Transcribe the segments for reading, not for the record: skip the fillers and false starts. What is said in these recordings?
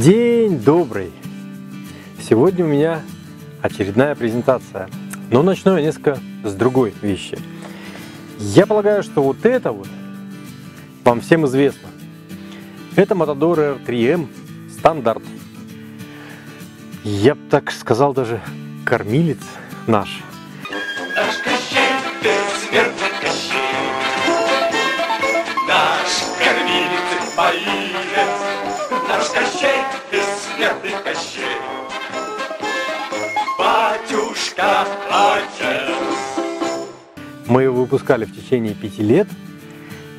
День добрый! Сегодня у меня очередная презентация, но начну я несколько с другой вещи. Я полагаю, что вот это вот вам всем известно. Это Matador R3M стандарт. Я бы так сказал, даже кормилец наш. Наш Кощей, бессмертный Кощей, наш кормилец и поилец, наш Кощей, бессмертный Кощей, батюшка отец. Мы его выпускали в течение 5 лет,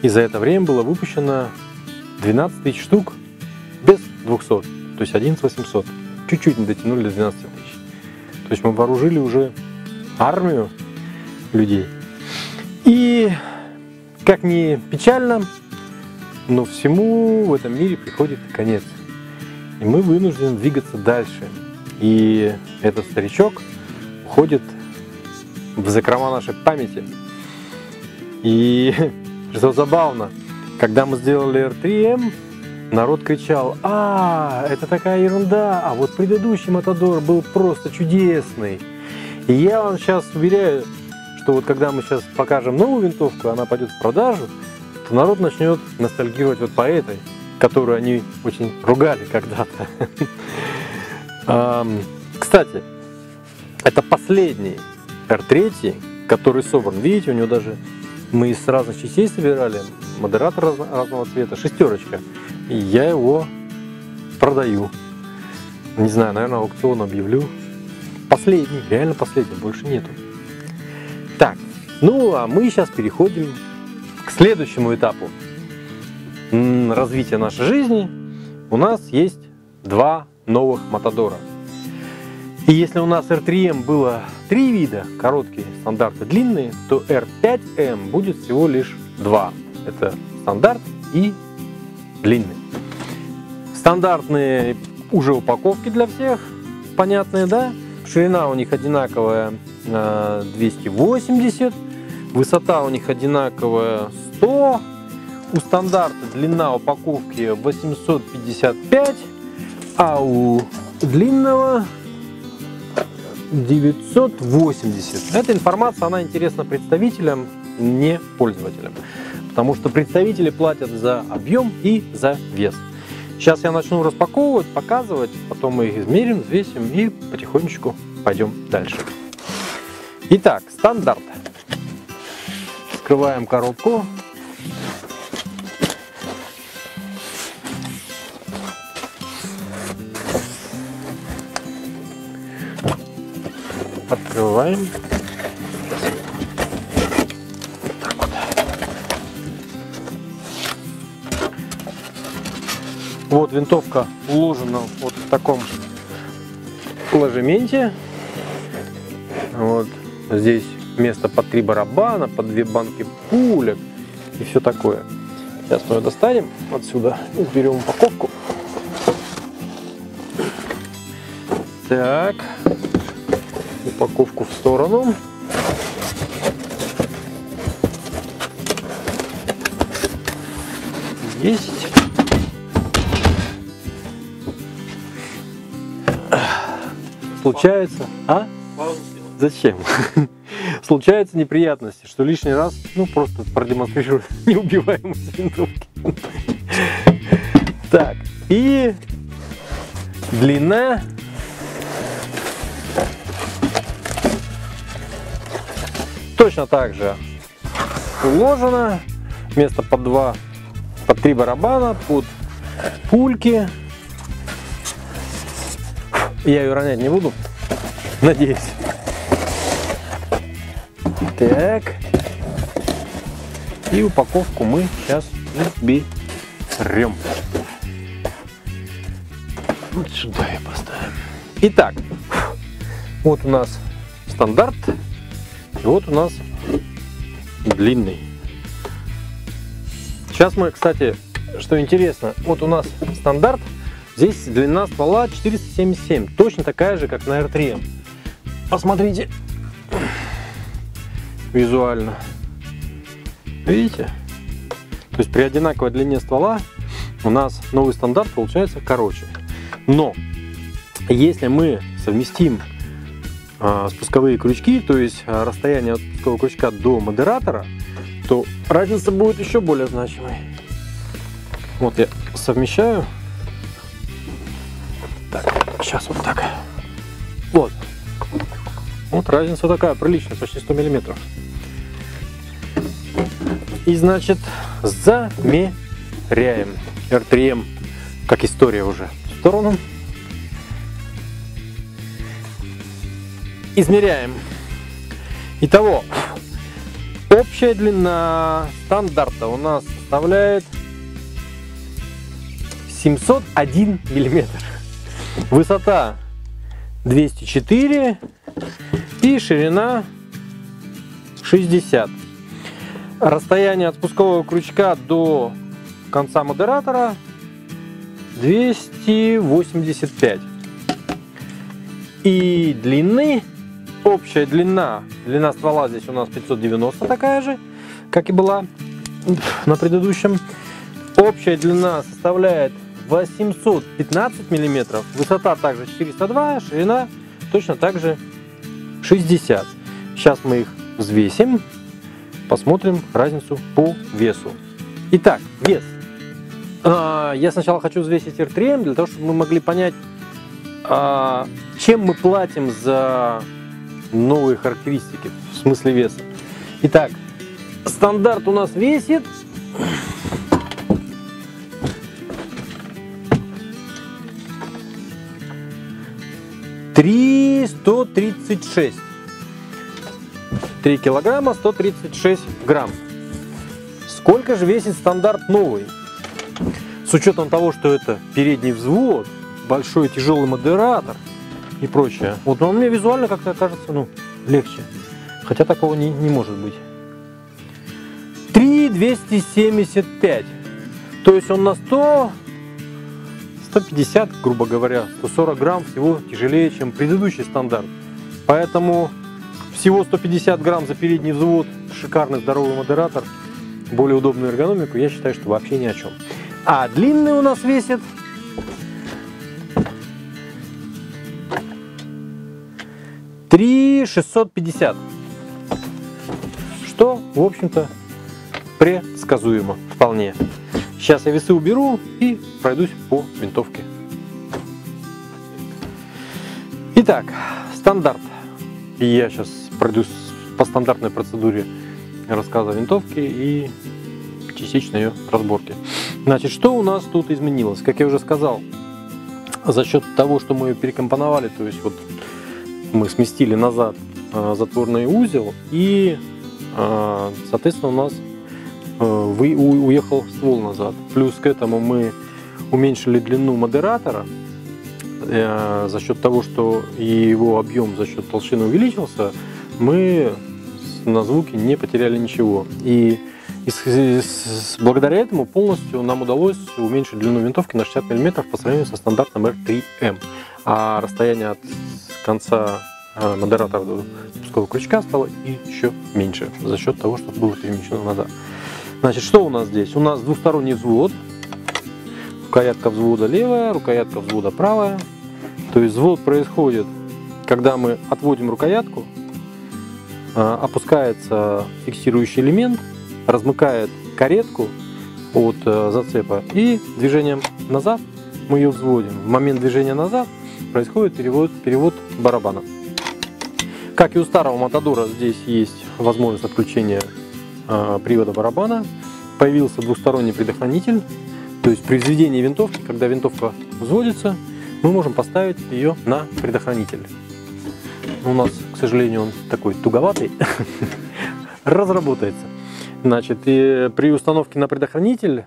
и за это время было выпущено 12 тысяч штук без 200, то есть 11 800. Чуть-чуть не дотянули до 12 тысяч. То есть мы вооружили уже армию людей. И, как ни печально, но всему в этом мире приходит конец. И мы вынуждены двигаться дальше. И этот старичок уходит в закрома нашей памяти. И что забавно, когда мы сделали R3M, народ кричал: «А, это такая ерунда, а вот предыдущий Matador был просто чудесный». И я вам сейчас уверяю, что вот когда мы сейчас покажем новую винтовку, она пойдет в продажу, то народ начнет ностальгировать вот по этой, которую они очень ругали когда-то. Кстати, это последний R3, который собран. Видите, у него даже мы из разных частей собирали, модератор разного цвета, шестерочка. И я его продаю. Не знаю, наверное, аукцион объявлю. Последний, реально последний, больше нету. Так, ну а мы сейчас переходим к следующему этапу развития нашей жизни. У нас есть два новых Матадора. И если у нас R3M было 3 вида, короткие, стандарты, длинные, то R5M будет всего лишь 2. Это стандарт и длинный. Стандартные уже упаковки для всех, понятные, да? Ширина у них одинаковая 280, высота у них одинаковая 100, у стандарта длина упаковки 855, а у длинного 980. Эта информация, она интересна представителям, не пользователям, потому что представители платят за объем и за вес. Сейчас я начну распаковывать, показывать, потом мы их измерим, взвесим и потихонечку пойдем дальше. Итак, стандарт. Вскрываем коробку. Открываем. Так вот. Вот винтовка уложена вот в таком ложементе. Вот здесь место под 3 барабана, под 2 банки пулек и все такое. Сейчас мы ее достанем отсюда, уберем упаковку. Так, упаковку в сторону. Есть. Случается, а? Зачем? Случаются неприятности, что лишний раз, ну, просто продемонстрирую неубиваемость винтовки. Так, и длина. Точно так же уложено. Место под 3 барабана, под пульки. Я ее ронять не буду, надеюсь. Так. И упаковку мы сейчас уберем. Вот сюда я поставим. Итак, вот у нас стандарт. И вот у нас длинный. Сейчас мы, кстати, что интересно, вот у нас стандарт. Здесь длина ствола 477, точно такая же, как на R3M. Посмотрите визуально. Видите? То есть при одинаковой длине ствола у нас новый стандарт получается короче. Но если мы совместим спусковые крючки, то есть расстояние от спускового крючка до модератора, то разница будет еще более значимой. Вот я совмещаю. Так, сейчас вот так. Вот. Вот разница такая приличная, почти 100 миллиметров. И значит, замеряем. R3M, как история уже, в сторону. Измеряем. Итого, общая длина стандарта у нас составляет 701 миллиметр. Высота 204 и ширина 60. Расстояние от спускового крючка до конца модератора 285. И длины, общая длина ствола здесь у нас 590, такая же, как и была на предыдущем. Общая длина составляет 815 миллиметров, высота также 402, ширина точно так же 60. Сейчас мы их взвесим, посмотрим разницу по весу. Итак, вес. Я сначала хочу взвесить R3M, для того, чтобы мы могли понять, чем мы платим за новые характеристики, в смысле веса. Итак, стандарт у нас весит 3,136. 3 килограмма 136 грамм. Сколько же весит стандарт новый? С учетом того, что это передний взвод, большой тяжелый модератор и прочее. Вот он мне визуально как-то кажется, легче. Хотя такого не может быть. 3,275. То есть он на 150, грубо говоря, 140 грамм всего тяжелее, чем предыдущий стандарт. Поэтому всего 150 грамм за передний взвод, шикарный здоровый модератор, более удобную эргономику, я считаю, что вообще ни о чем. А длинный у нас весит 3,650, что, в общем-то, предсказуемо вполне. Сейчас я весы уберу и пройдусь по винтовке. Итак, стандарт. И я сейчас пройдусь по стандартной процедуре рассказа о винтовке и частично ее разборки. Значит, что у нас тут изменилось? Как я уже сказал, за счет того, что мы ее перекомпоновали, то есть вот мы сместили назад затворный узел, и, соответственно, у нас уехал ствол назад. Плюс к этому мы уменьшили длину модератора за счет того, что и его объем за счет толщины увеличился, мы на звуке не потеряли ничего. И благодаря этому полностью нам удалось уменьшить длину винтовки на 60 мм по сравнению со стандартным R3M. А расстояние от конца модератора до спускового крючка стало еще меньше за счет того, что было перемещено назад. Значит, что у нас здесь? У нас двусторонний взвод. Рукоятка взвода левая, рукоятка взвода правая. То есть взвод происходит, когда мы отводим рукоятку, опускается фиксирующий элемент, размыкает каретку от зацепа, и движением назад мы ее взводим. В момент движения назад происходит перевод барабана. Как и у старого Матадора, здесь есть возможность отключения привода барабана. Появился двусторонний предохранитель. То есть при взведении винтовки, когда винтовка взводится, мы можем поставить ее на предохранитель. У нас, к сожалению, он такой туговатый, разработается. Значит, и при установке на предохранитель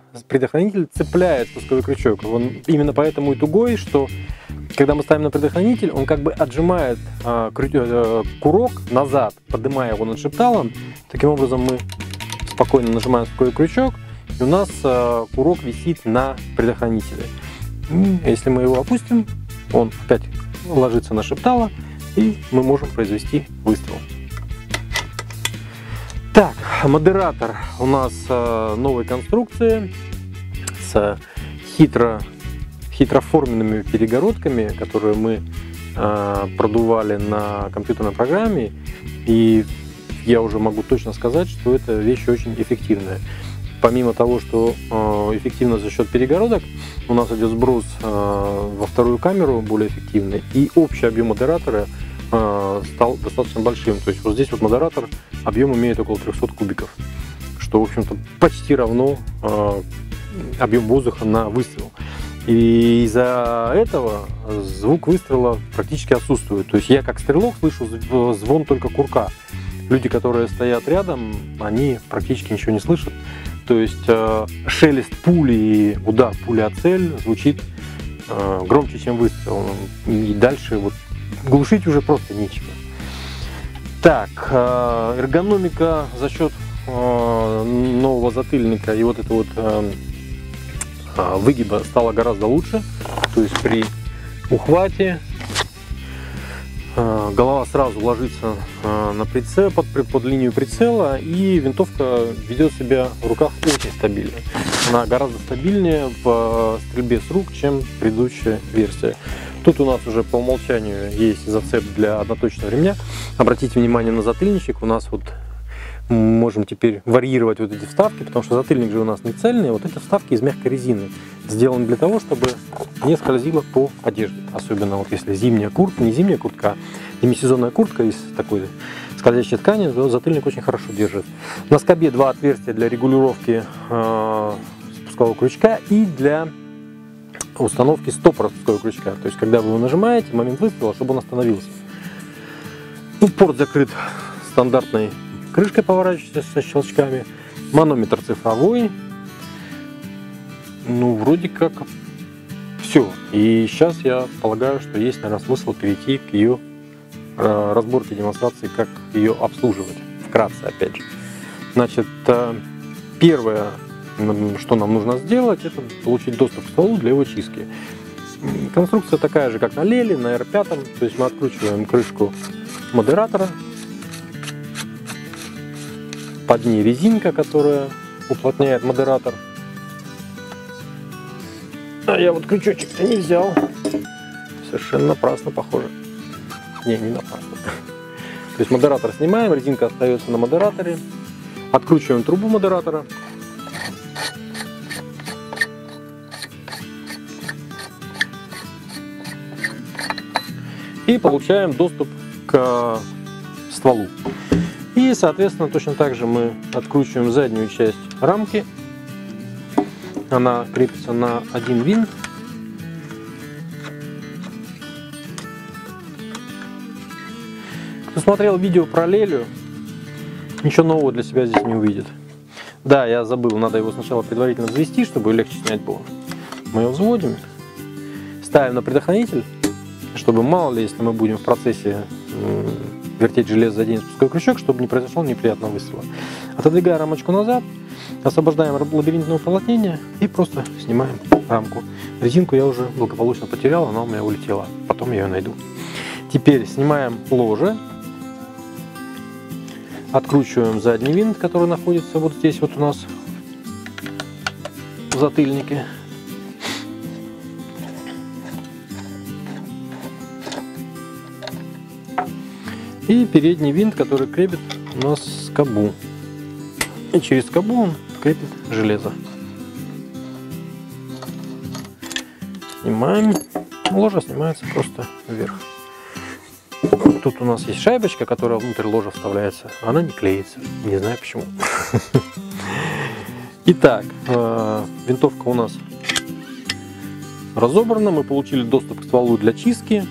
цепляет спусковой крючок. Он именно поэтому и тугой, что когда мы ставим на предохранитель, он как бы отжимает курок назад, поднимая его над шепталом. Таким образом мы спокойно нажимаем спусковой крючок, и у нас курок висит на предохранителе. И если мы его опустим, он опять ложится на шептало, и мы можем произвести выстрел. Так, модератор у нас новой конструкции с хитроформенными перегородками, которые мы продували на компьютерной программе, и я уже могу точно сказать, что эта вещь очень эффективная. Помимо того, что эффективно за счет перегородок, у нас идет сброс во вторую камеру более эффективный, и общий объем модератора стал достаточно большим. То есть вот здесь вот модератор объем имеет около 300 кубиков, что, в общем-то, почти равно объем воздуха на выстрел. И из-за этого звук выстрела практически отсутствует. То есть я как стрелок слышу звон только курка. Люди, которые стоят рядом, они практически ничего не слышат. То есть шелест пули и удар пули о цель звучит громче, чем выстрел. И дальше вот глушить уже просто нечего. Так, эргономика за счет нового затыльника и вот это вот выгиба стала гораздо лучше. То есть при ухвате голова сразу ложится на прицел, под линию прицела, и винтовка ведет себя в руках очень стабильно. Она гораздо стабильнее в стрельбе с рук, чем предыдущая версия. Тут у нас уже по умолчанию есть зацеп для одноточного ремня. Обратите внимание на затыльничек. У нас вот можем теперь варьировать вот эти вставки, потому что затыльник же у нас не цельный. Вот эти вставки из мягкой резины сделаны для того, чтобы не скользило по одежде. Особенно вот если зимняя куртка, не зимняя куртка, а демисезонная куртка из такой скользящей ткани, то затыльник очень хорошо держит. На скобе два отверстия для регулировки спускового крючка и для установки стопора спускового крючка. То есть когда вы его нажимаете, в момент выстрела, чтобы он остановился. Ну, порт закрыт стандартной крышкой, поворачивающейся со щелчками. Манометр цифровой. Ну, вроде как все. И сейчас я полагаю, что есть, наверное, смысл перейти к ее разборке, демонстрации, как ее обслуживать. Вкратце, опять же. Значит, первое, что нам нужно сделать, это получить доступ к стволу для его чистки. Конструкция такая же, как на Леле, на R5. То есть мы откручиваем крышку модератора. Под ней резинка, которая уплотняет модератор. А я вот крючочек-то не взял. Совершенно напрасно, похоже. Не напрасно. То есть модератор снимаем, резинка остается на модераторе. Откручиваем трубу модератора. И получаем доступ к стволу. И, соответственно, точно так же мы откручиваем заднюю часть рамки. Она крепится на один винт. Кто смотрел видео про Лелю, ничего нового для себя здесь не увидит. Да, я забыл, надо его сначала предварительно взвести, чтобы легче снять было. Мы его взводим, ставим на предохранитель, чтобы мало ли, если мы будем в процессе вертеть железо, заденет спусковой крючок, чтобы не произошло неприятного выстрела. Отодвигаем рамочку назад, освобождаем лабиринтное уплотнение и просто снимаем рамку. Резинку я уже благополучно потерял, она у меня улетела. Потом я ее найду. Теперь снимаем ложе, откручиваем задний винт, который находится вот здесь вот у нас в затыльнике. И передний винт, который крепит у нас скобу. И через скобу он крепит железо. Снимаем. Ложа снимается просто вверх. Тут у нас есть шайбочка, которая внутрь ложа вставляется. Она не клеится. Не знаю почему. Итак, винтовка у нас разобрана. Мы получили доступ к стволу для чистки.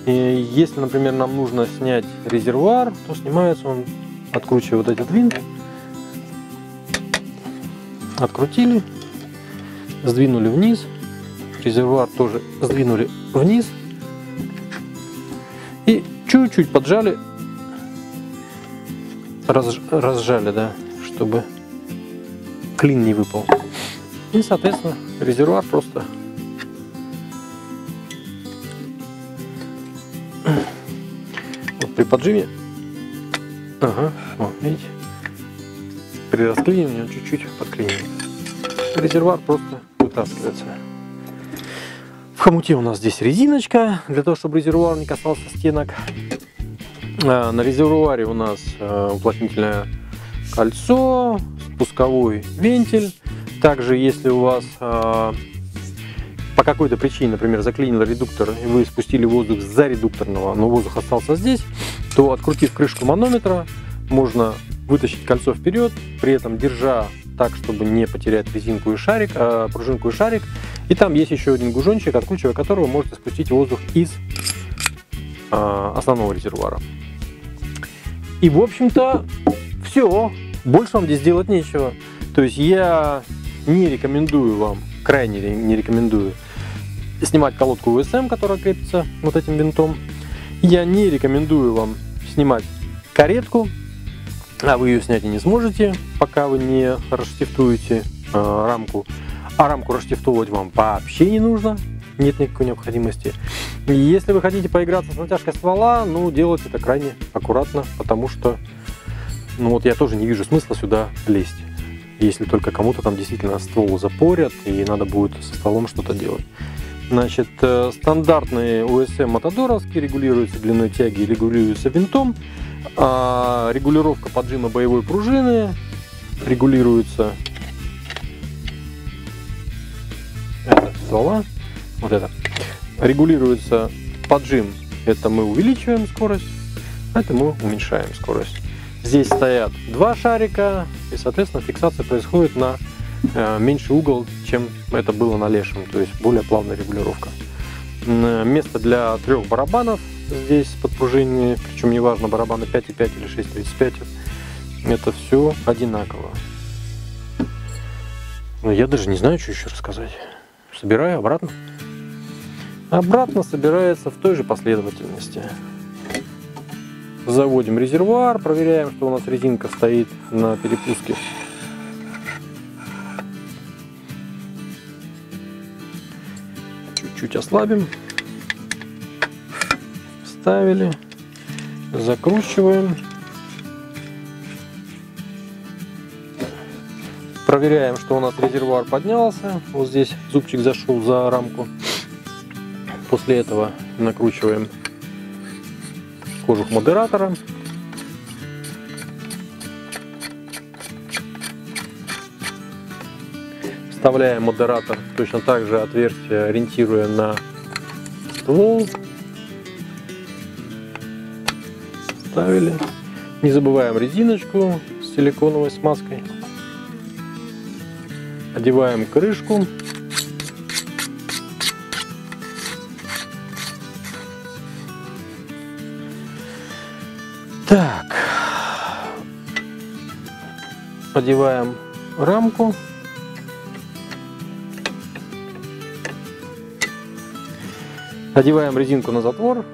И если, например, нам нужно снять резервуар, то снимается он, откручивая вот этот винт. Открутили, сдвинули вниз. Резервуар тоже сдвинули вниз. И чуть-чуть поджали, разжали, да, чтобы клин не выпал. И, соответственно, резервуар просто вот при поджиме, ага, вот, видите, при расклинивании он чуть-чуть подклинивает. Резервуар просто вытаскивается. В хомуте у нас здесь резиночка, для того, чтобы резервуар не касался стенок. На резервуаре у нас уплотнительное кольцо, спусковой вентиль. Также, если у вас по какой-то причине, например, заклинил редуктор, и вы спустили воздух за редукторного, но воздух остался здесь, то, открутив крышку манометра, можно вытащить кольцо вперед, при этом держа так, чтобы не потерять резинку и шарик, пружинку и шарик. И там есть еще один гужончик, откручивая которого вы можете спустить воздух из основного резервуара. И, в общем-то, все. Больше вам здесь делать нечего. То есть я не рекомендую вам, крайне не рекомендую снимать колодку УСМ, которая крепится вот этим винтом. Я не рекомендую вам снимать каретку, а вы ее снять и не сможете, пока вы не расштифтуете рамку. А рамку расштифтовывать вам вообще не нужно, нет никакой необходимости. И если вы хотите поиграться с натяжкой ствола, ну, делать это крайне аккуратно, потому что, ну, вот я тоже не вижу смысла сюда лезть, если только кому-то там действительно ствол запорят и надо будет со стволом что-то делать. Значит, стандартные УСМ мотодоровские регулируются длиной тяги, регулируются винтом. Регулировка поджима боевой пружины регулируется ствола, вот это. Регулируется поджим, это мы увеличиваем скорость, это мы уменьшаем скорость. Здесь стоят два шарика, и, соответственно, фиксация происходит на меньший угол, чем это было на лешем, то есть более плавная регулировка. Место для 3 барабанов здесь подпружиненные, причем неважно, барабаны 5,5 или 6,35, это все одинаково. Но я даже не знаю, что еще рассказать. Собираю обратно. Обратно собирается в той же последовательности. Заводим резервуар, проверяем, что у нас резинка стоит на перепуске. Чуть-чуть ослабим. Вставили. Закручиваем. Проверяем, что у нас резервуар поднялся. Вот здесь зубчик зашел за рамку. После этого накручиваем кожух модератора. Вставляем модератор точно так же отверстие, ориентируя на ствол. Вставили. Не забываем резиночку с силиконовой смазкой. Одеваем крышку. Так. Одеваем рамку. Одеваем резинку на затвор.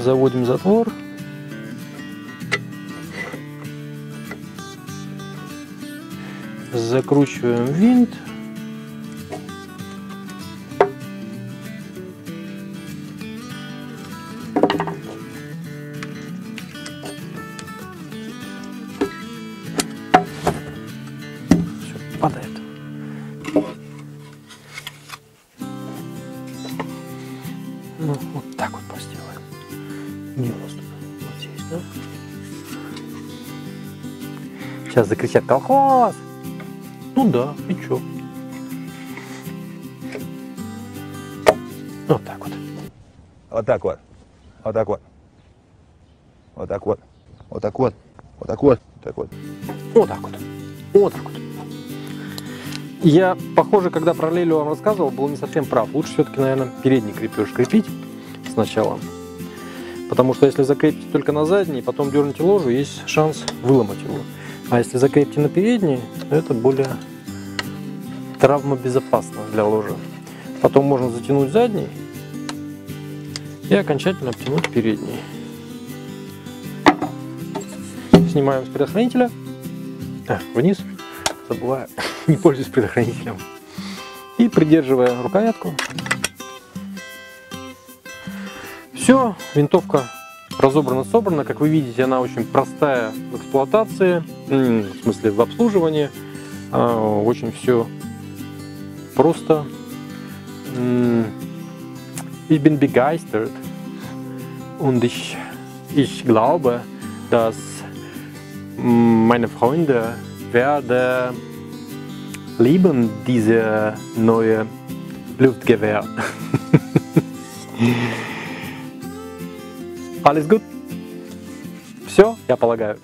Заводим затвор. Закручиваем винт. Все, падает. Ну, вот так вот постелаем. Не вот здесь, да? Сейчас закричат: колхоз! Ну да, и чё? Вот так вот. Вот так вот. Вот так вот. Вот так вот. Вот так вот. Вот так вот. Так вот. Вот так вот. Вот так вот. Я, похоже, когда про лелю вам рассказывал, был не совсем прав. Лучше все-таки, наверное, передний крепеж крепить сначала. Потому что если закрепите только на задний, потом дернете ложу, есть шанс выломать его. А если закрепите на передний, это более травмобезопасно для ложи. Потом можно затянуть задний и окончательно обтянуть передний. Снимаем с предохранителя. Вниз. Забываю. Не пользуюсь предохранителем. И придерживая рукоятку. Все, винтовка разобрана-собрана. Как вы видите, она очень простая в эксплуатации, в смысле в обслуживании. Очень все просто, Ich bin begeistert und ich glaube, dass meine Freunde werden lieben diese neue Luftgewehr. Alles gut? Все, я полагаю.